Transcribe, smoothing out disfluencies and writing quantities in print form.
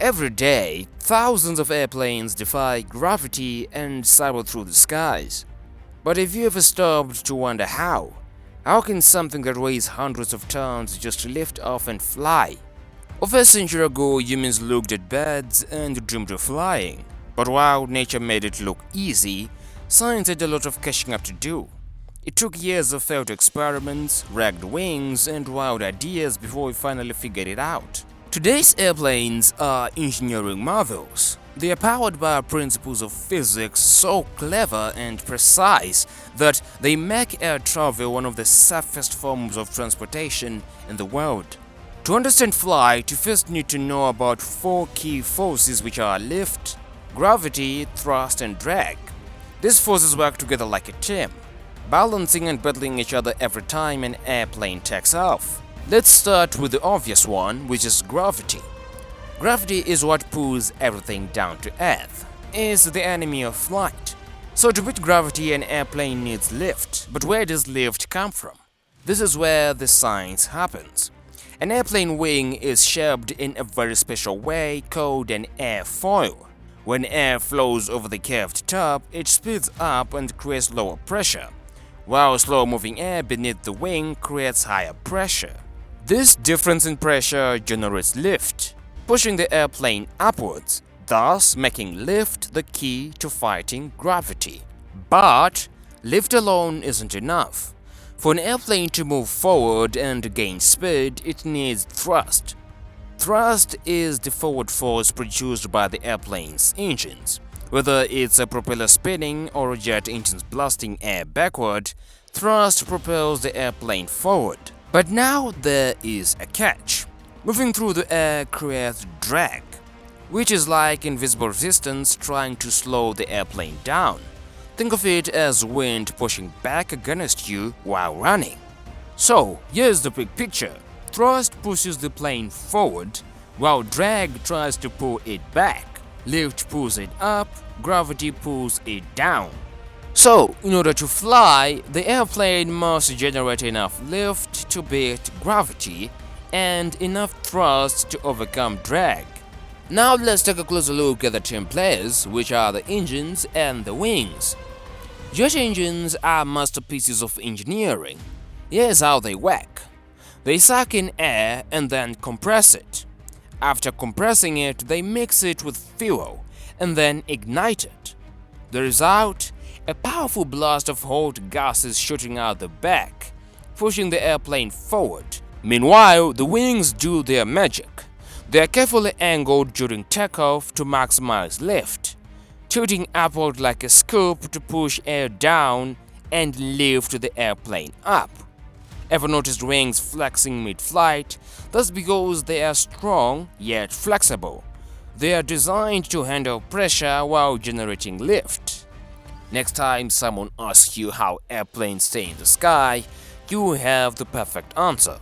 Every day, thousands of airplanes defy gravity and sail through the skies. But have you ever stopped to wonder how? How can something that weighs hundreds of tons just lift off and fly? Over a century ago, humans looked at birds and dreamed of flying. But while nature made it look easy, science had a lot of catching up to do. It took years of failed experiments, wrecked wings, and wild ideas before we finally figured it out. Today's airplanes are engineering marvels. They are powered by principles of physics so clever and precise that they make air travel one of the safest forms of transportation in the world. To understand flight, you first need to know about four key forces, which are lift, gravity, thrust, and drag. These forces work together like a team, balancing and battling each other every time an airplane takes off. Let's start with the obvious one, which is gravity. Gravity is what pulls everything down to earth. It's the enemy of flight. So to beat gravity, an airplane needs lift. But where does lift come from? This is where the science happens. An airplane wing is shaped in a very special way called an airfoil. When air flows over the curved top, it speeds up and creates lower pressure, while slow-moving air beneath the wing creates higher pressure. This difference in pressure generates lift, pushing the airplane upwards, thus making lift the key to fighting gravity. But lift alone isn't enough. For an airplane to move forward and gain speed, it needs thrust. Thrust is the forward force produced by the airplane's engines. Whether it's a propeller spinning or a jet engines blasting air backward, thrust propels the airplane forward. But now there is a catch. Moving through the air creates drag, which is like invisible resistance trying to slow the airplane down. Think of it as wind pushing back against you while running. So here's the big picture. Thrust pushes the plane forward, while drag tries to pull it back. Lift pulls it up, gravity pulls it down. So, in order to fly, the airplane must generate enough lift to beat gravity and enough thrust to overcome drag. Now let's take a closer look at the team players, which are the engines and the wings. Jet engines are masterpieces of engineering. Here's how they work. They suck in air and then compress it. After compressing it, they mix it with fuel and then ignite it. The result? A powerful blast of hot gases shooting out the back, pushing the airplane forward. Meanwhile, the wings do their magic. They are carefully angled during takeoff to maximize lift, tilting upward like a scoop to push air down and lift the airplane up. Ever noticed wings flexing mid-flight? That's because they are strong yet flexible. They are designed to handle pressure while generating lift. Next time someone asks you how airplanes stay in the sky, you have the perfect answer.